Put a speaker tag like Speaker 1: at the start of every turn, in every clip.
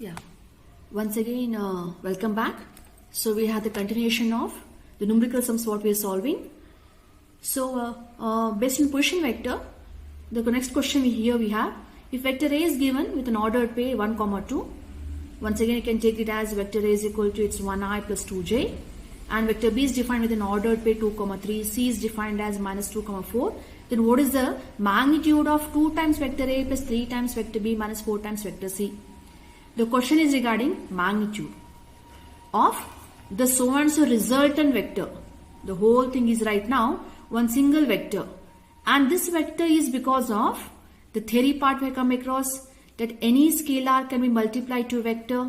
Speaker 1: Yeah. Once again, welcome back. So we have the continuation of the numerical sums what we are solving. So based on position vector, the next question here we have, if vector A is given with an ordered pair 1, 2, once again you can take it as vector A is equal to its 1i plus 2j, and vector B is defined with an ordered pair 2, 3, C is defined as minus 2, 4. Then what is the magnitude of 2 times vector A plus 3 times vector B minus 4 times vector C? The question is regarding magnitude of the so and so resultant vector. The whole thing is right now one single vector, and this vector is because of the theory part we have come across that any scalar can be multiplied to a vector.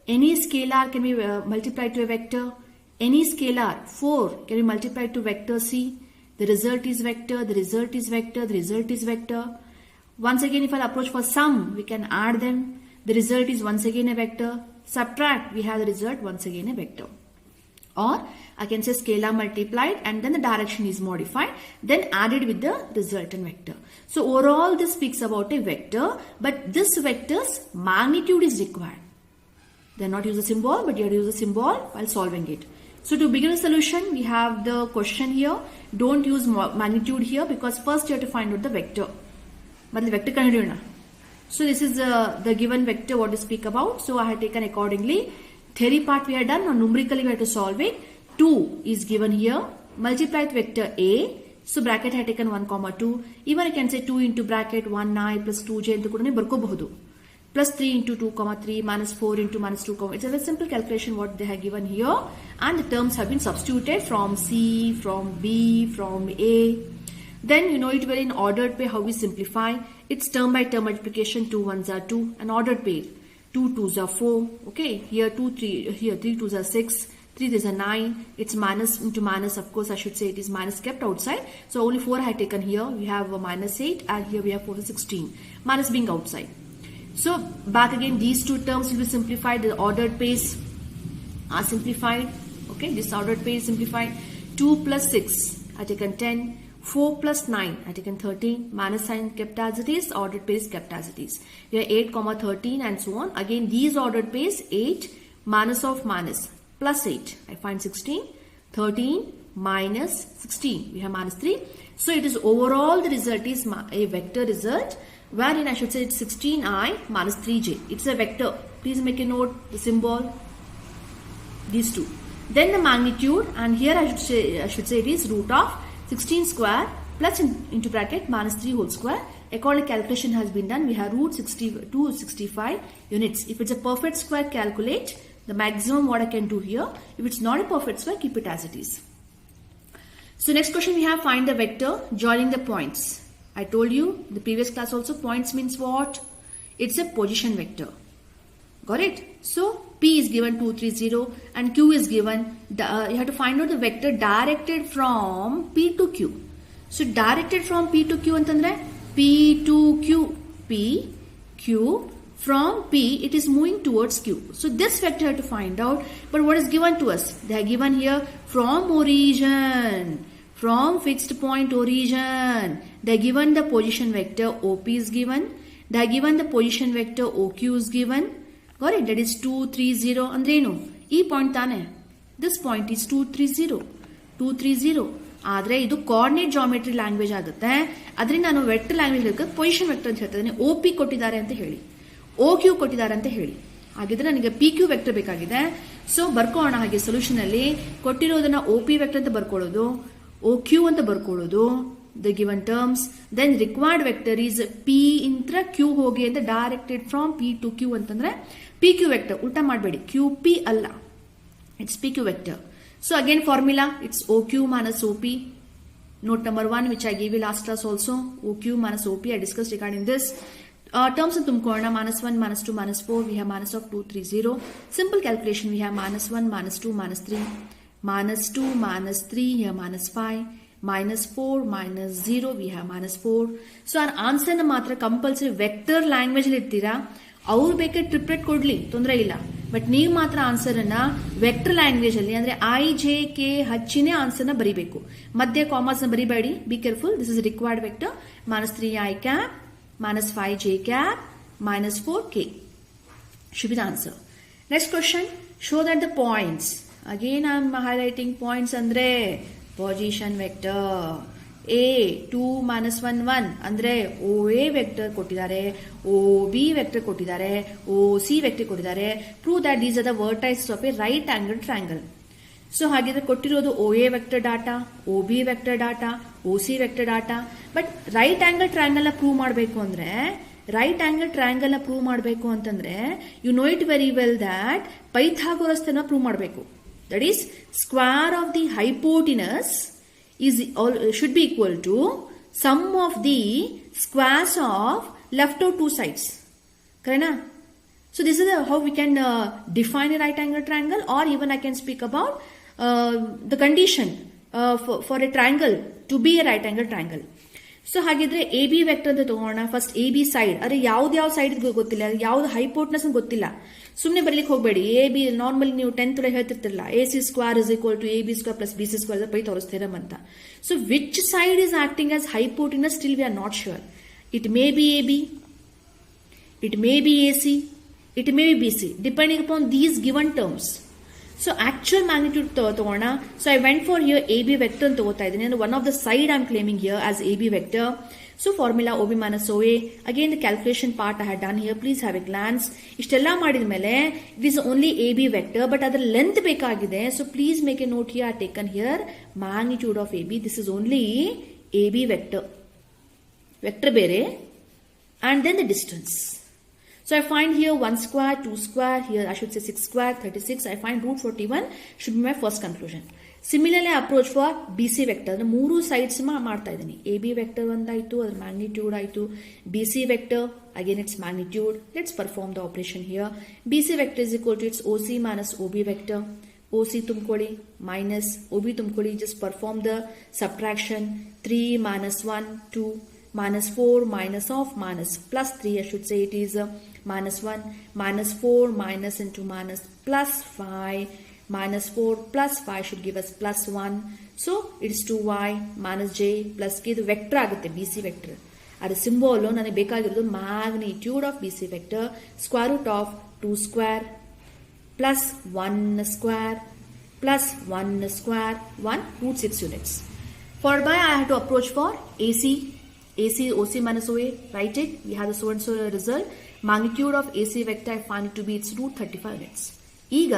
Speaker 1: Any scalar can be multiplied to a vector. Any scalar 4 can be multiplied to vector C. The result is vector. The result is vector. The result is vector. Once again, if I approach for sum, we can add them. The result is once again a vector. Subtract, we have the result once again a vector. Or I can say scalar multiplied and then the direction is modified, then added with the resultant vector. So overall this speaks about a vector, but this vector's magnitude is required. They are not use a symbol, but you have to use a symbol while solving it. So to begin the solution, we have the question here. Don't use magnitude here because first you have to find out the vector. But the vector can. So this is the given vector what to speak about. So I have taken accordingly. Theory part we have done. Now numerically we have to solve it. 2 is given here. Multiply with vector A. So bracket I have taken 1, 2. Even I can say 2 into bracket 1i plus 2j into kudane barkobahudu. Plus 3 into 2, 3 minus 4 into minus 2. It's a very simple calculation what they have given here. And the terms have been substituted from C, from B, from A. Then you know it well in ordered pair how we simplify. It's term by term multiplication. 2 1s are 2. An ordered pair. 2 2s are 4. Okay. Here 2 3. Here 3 2s are 6. 3 3s are 9. It's minus into minus. Of course, I should say it is minus kept outside. So only 4 I had taken here. We have a minus 8 and here we have 4 to 16. Minus being outside. So back again, these two terms will be simplified. The ordered pairs are simplified. Okay. This ordered pair is simplified. 2 plus 6 I taken 10. 4 plus 9, I taken 13, minus sign kept as it is, ordered pairs kept as it is. Here 8, 13 and so on. Again these ordered pairs 8 minus of minus plus 8, I find 16, 13 minus 16, we have minus 3. So it is overall the result is a vector result wherein I should say it's 16i minus 3j. It's a vector. Please make a note, the symbol, these two. Then the magnitude, and here I should say it is root of 16 square plus into bracket minus 3 whole square. According calculation has been done. We have root 62 65 units. If it's a perfect square, calculate the maximum what I can do here. If it's not a perfect square, keep it as it is. So next question we have, find the vector joining the points. I told you the previous class also, points means what? It's a position vector. Got it? So P is given 2, 3, 0 and Q is given. You have to find out the vector directed from P to Q. So directed from P to Q antandre P to Q. P, Q, from P it is moving towards Q. So this vector you have to find out. But what is given to us? They are given here from origin. From fixed point origin. They are given the position vector OP is given. They are given the position vector OQ is given. Got it? That is 2, 3, 0. Andreno, E point tane. This point is 2, 3, 0. 2, 3, 0. Adre idu coordinate geometry language agutte. Adre nanu vector language helka position vector anta heltidane. OP kottidare anta heli. OQ kottidare anta heli. Hagidre ನನಗೆ PQ vector ಬೇಕಾಗಿದೆ. So ಬರ್ಕೊಳ್ಳೋಣ ಹಾಗೆ solution ಅಲ್ಲಿ ಕೊಟ್ಟಿರೋದನ್ನ OP vector ಅಂತ ಬರ್ಕೊಳ್ಳೋದು, OQ ಅಂತ ಬರ್ಕೊಳ್ಳೋದು. The given terms, then required vector is P intra Q ಹೋಗಿ ಅಂತ directed from P to Q ಅಂತಂದ್ರೆ PQ vector ಉಲ್ಟಾ ಮಾಡಬೇಡಿ, QP ಅಲ್ಲ, it's PQ vector. So again formula, it's OQ minus OP. Note number 1 which I gave you last class also, OQ minus OP I discussed regarding this. Terms in tumkorna minus 1 minus 2 minus 4, we have minus of 2 3 0. Simple calculation, we have minus 1 minus 2 minus 3 minus 2 minus 3, here minus 5 minus 4 minus 0, we have minus 4. So our answer na matra compulsory vector language li ittira. ಅವ್ರು ಬೇಕಾದ್ರೆ triplet ಕೊಡ್ಲಿ, ತೊಂದರೆ ಇಲ್ಲ. But ನೀವು ಮಾತ್ರ answer ಅನ್ನ vector language ಅಲ್ಲಿ ಅಂದ್ರೆ IJK ಹಚ್ಚಿನೇ ಆನ್ಸರ್ ನ ಬರಿಬೇಕು. ಮಧ್ಯೆ ಕಾಮರ್ಸ್ ನ ಬರಿಬೇಡಿ. Be careful. This is required vector. -3i cap, -5j cap, -4k. should be the answer. Next question, show that the points, again I am highlighting points andre position vector. A 2 minus 1 1 ಅಂದ್ರೆ OA vector ಕೊಟ್ಟಿದ್ದಾರೆ, OB vector ಕೊಟ್ಟಿದ್ದಾರೆ, OC vector ಕೊಟ್ಟಿದ್ದಾರೆ. Prove that these are the vertices of a right angle triangle. So ಹಾಗಿದ್ರೆ ಕೊಟ್ಟಿರೋದು OA vector data, OB vector data, OC vector data. But right angle triangle ನ prove ಮಾಡಬೇಕು ಅಂದ್ರೆ, right angle triangle ನ prove ಮಾಡಬೇಕು ಅಂತಂದ್ರೆ you know it very well that Pythagoras ನ prove ಮಾಡಬೇಕು. That is square of the hypotenuse should be equal to sum of the squares of left or two sides. Correct? So this is how we can define a right angle triangle, or even I can speak about the condition for a triangle to be a right angle triangle. So ಹಾಗಿದ್ರೆ A B vector ಅಂತ ತಗೋಣ. First A B side, ಅದೇ ಯಾವ್ದು side ಗೊತ್ತಿಲ್ಲ, ಯಾವ್ದು ಹೈಪೋಟ್ನಸ್ ಗೊತ್ತಿಲ್ಲ, ಸುಮ್ಮನೆ ಬರ್ಲಿಕ್ಕೆ ಹೋಗಬೇಡಿ. ಎ ಬಿ ನಾರ್ಮಲಿ ನೀವು 10th ಹೇಳ್ತಿರ್ತಿರಲ್ಲ, A C square is equal to A B square plus B C square ಪೈ ತೋರಿಸ್ತೀರಮ್ ಅಂತ. So which side is acting as hypotenuse still we are not sure. It may be A B, it may be AC, it may be BC, depending upon these given terms. So actual magnitude ತಗೋಣ. So I went for here AB vector ಅಂತ ತಗೋತಾ ಇದ್ದೀನಿ, and one of the side I am claiming here as AB vector. So formula OB minus OA. Again the calculation part I had done here. Please have a glance. ಇಷ್ಟೆಲ್ಲ ಮಾಡಿದ ಮೇಲೆ it is only AB vector, but ಅದರ length ಬೇಕಾಗಿದೆ. So please make a note here. I taken here magnitude of AB. This is only AB vector. Vector ಬೇರೆ, and then the distance. So I find here 1 square, 2 square, here I should say 6 square, 36. I find root 41 should be my first conclusion. Similarly, approach for BC vector. ಮೂರು sides ಮಾಡ್ತಾ ಇದ್ದೀನಿ. AB vector ಒಂದಾಯ್ತು, ಅದರ magnitude ಆಯ್ತು. BC vector, again its magnitude. Let's perform the operation here. BC vector is equal to its OC minus OB vector. OC ತುಂಬ್ಕೊಳ್ಳಿ minus OB ತುಂಬ್ಕೊಳ್ಳಿ. Just perform the subtraction. 3 minus 1, 2. Minus 4 minus of minus plus 3, I should say it is minus 1, minus 4 minus into minus plus 5, minus 4 plus 5 should give us plus 1. So it is 2y minus j plus k. ಇದು vector ಆಗುತ್ತೆ BC vector. ಅದರ symbol ನನಗೆ ಬೇಕಾಗಿರೋದು magnitude of BC vector, square root of 2 square plus 1 square plus 1 square 1 root 6 units. For by I have to approach for AC OC minus OA, write it. We have the so and so result. Magnitude of AC vector I find it to be its root 35 units. ಈಗ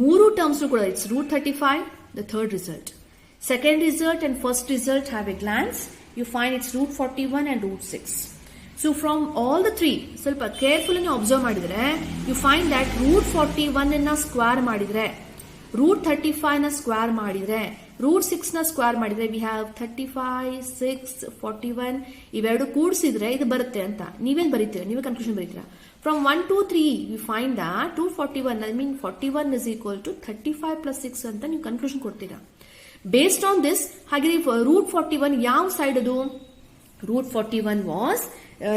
Speaker 1: ಮೂರು terms ಕೂಡ it's root 35, the third result. Second result and first result have a glance. You find it's root 41 and root 6. So from all the three, ಸ್ವಲ್ಪ careful ಆಗಿ observe ಮಾಡಿದ್ರೆ you find that root 41 ನ square ಮಾಡಿದ್ರೆ, root 35 ನ square ಮಾಡಿದ್ರೆ, root 6 ನ square ಮಾಡಿದ್ರೆ we have 35, 6, 41. ಇವೆರಡು ಕೂಡಿಸಿದ್ರೆ ಇದು ಬರುತ್ತೆ ಅಂತ ನೀವೇನ್ ಬರೀತೀರಾ, ನೀವೇ ಕನ್ಕ್ಲೂಷನ್ ಬರೀತೀರಾ. From 1 to 3 we find that 241, I mean 41 is equal to 35 plus 6 ಅಂತ ನೀವು ಕನ್ಕ್ಲೂಷನ್ ಕೊಡ್ತೀರಾ. ಬೇಸ್ಡ್ ಆನ್ ದಿಸ್, ಹಾಗೆ ರೂಟ್ 41 ಯಾವ ಸೈಡ್ ಅದು, root 41 was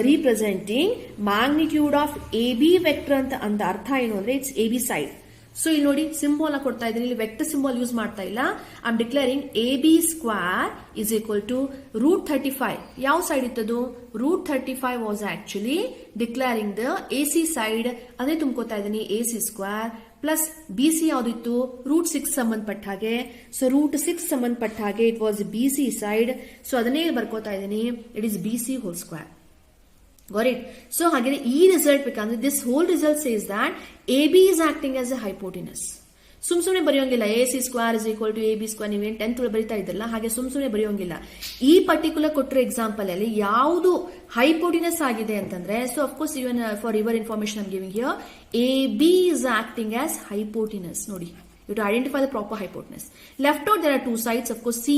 Speaker 1: representing magnitude of A B vector ಅಂತ ಅರ್ಥ ಏನು ಅಂದ್ರೆ it's A B side. So ಇಲ್ಲಿ ನೋಡಿ ಸಿಂಬಲ್ ಕೊಡ್ತಾ ಇದ್ದೀನಿ, ಇಲ್ಲಿ ವೆಕ್ಟರ್ ಸಿಂಬಲ್ ಯೂಸ್ ಮಾಡ್ತಾ ಇಲ್ಲ. I am declaring A B square is equal to root 35. ಯಾವ ಸೈಡ್ ಇತ್ತದು, root 35 was actually declaring the A C side. ಅದೇ ತುಂಬ್ಕೋತಾ ಇದ್ದೀನಿ A C square plus B C ಯಾವ್ದಿತ್ತು, ರೂಟ್ 6 ಸಂಬಂಧಪಟ್ಟ ಹಾಗೆ. ಸೊ ರೂಟ್ 6 ಸಂಬಂಧಪಟ್ಟ ಹಾಗೆ it was B C side. So ಅದನ್ನೇ ಬರ್ಕೋತಾ ಇದ್ದೀನಿ, it is B C whole square. Got it? So ಹಾಗೆ ಈ ರಿಸಲ್ಟ್ ಬೇಕಂದ್ರೆ this whole result says that AB is acting as a hypotenuse. ಸುಮ್ನೆ ಬರೆಯೋಂಗಿಲ್ಲ A C square is equal to A B square, ನೀವೇನು 10th ಬರೀತಾ ಇದ್ರಲ್ಲ ಹಾಗೆ ಸುಮ್ನೆ ಬರೆಯೋಂಗಿಲ್ಲ. ಈ ಪರ್ಟಿಕ್ಯುಲರ್ ಕೊಟ್ಟಿರೋ ಎಕ್ಸಾಂಪಲ್ ಅಲ್ಲಿ ಯಾವುದು ಹೈಪೋಟಿನಸ್ ಆಗಿದೆ ಅಂತಂದ್ರೆ, so of course even for your information I am giving here, A B is acting as hypotenuse. ನೋಡಿ, you to identify the proper hypotenuse. Left out there are two sides. Of course, C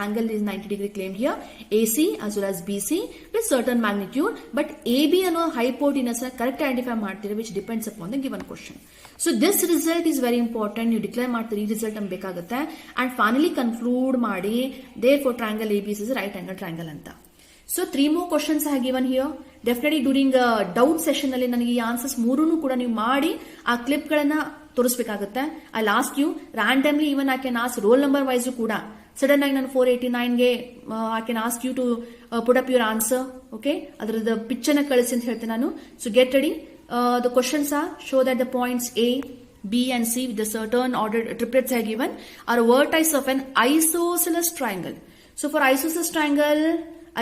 Speaker 1: angle is 90 degree claimed here. AC as well as BC with certain magnitude. But AB and hypotenuse correct identify ಮಾಡ್ತೀರಾ, which depends upon the given question. So this result is very important. You declare ಮಾಡ್ತೀರಿ, ಈ result ನಮ್ಗೆ ಬೇಕಾಗುತ್ತೆ. And finally conclude ಮಾಡಿ, therefore triangle ABC is a right angle triangle ಅಂತ. So 3 more questions I have given here. Definitely during doubt session ಅಲ್ಲಿ ನನಗೆ ಈ answers ಮೂರನ್ನು ಕೂಡ ನೀವು ಮಾಡಿ ಆ ಕ್ಲಿಪ್ ಗಳನ್ನ ತೋರಿಸಬೇಕಾಗುತ್ತೆ. I lost you randomly, even I can ask roll number wise ಕೂಡ. ಸಡನ್ ಆಗಿ ನಾನು 489ಗೆ I can ask you to put up your answer. Okay, ಅದರದ ಪಿಕ್ಚರ್ನ ಕಳಿಸಿ ಅಂತ ಹೇಳ್ತೇನೆ ನಾನು. So get ready. the questions are show that the points A, B and C with the certain ordered triplets are given are vertex of an isosceles triangle. So for isosceles triangle,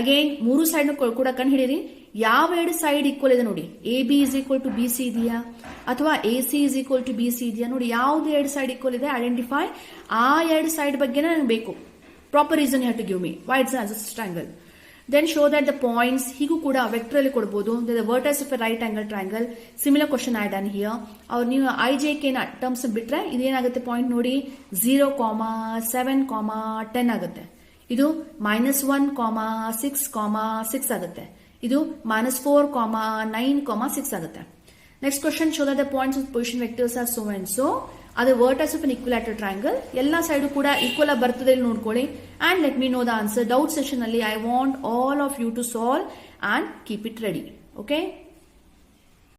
Speaker 1: again, ಮೂರು side ಕೂಡ ಕಂಡು ಹಿಡೀರಿ. ಯಾವ ಎರಡು side equal ಇದೆ ನೋಡಿ. A B is equal to B C ಇದೆಯಾ ಅಥವಾ A C is equal to B C ಇದೆಯಾ ನೋಡಿ. ಯಾವ್ದು ಎರಡು ಸೈಡ್ ಈಕ್ವಲ್ ಇದೆ ಐಡೆಂಟಿಫೈ. ಆ ಎರಡು ಸೈಡ್ ಬಗ್ಗೆ ನನಗೆ ಬೇಕು. Proper reason you have to give me why it's isosceles triangle. Then show that the points ಹೀಗೂ ಕೂಡ ವೆಕ್ಟರ್ ಅಲ್ಲಿ ಕೊಡಬಹುದು. The vertex of a right angle triangle. Similar question I done here. ಅವ್ರು ನೀವು IJK ನ ಟರ್ಮ್ಸ್ ಬಿಟ್ರೆ ಇದೇನಾಗುತ್ತೆ point ನೋಡಿ 0, 7, 10 ಆಗುತ್ತೆ. ಇದು -1, 6, 6 ಆಗುತ್ತೆ. ಇದು -4, 9, 6 ಆಗುತ್ತೆ. Next question, show that the points of position vectors are so and so. ಅದು vertex of an equilateral triangle. ಎಲ್ಲ ಸೈಡು ಕೂಡ ಈಕ್ವಲ್ ಆಗಿ ಬರ್ತದೆ ಇಲ್ಲಿ ನೋಡ್ಕೊಳ್ಳಿ. And let me know the answer. Doubt session ಅಲ್ಲಿ I want all of you to solve and keep it ready. Okay.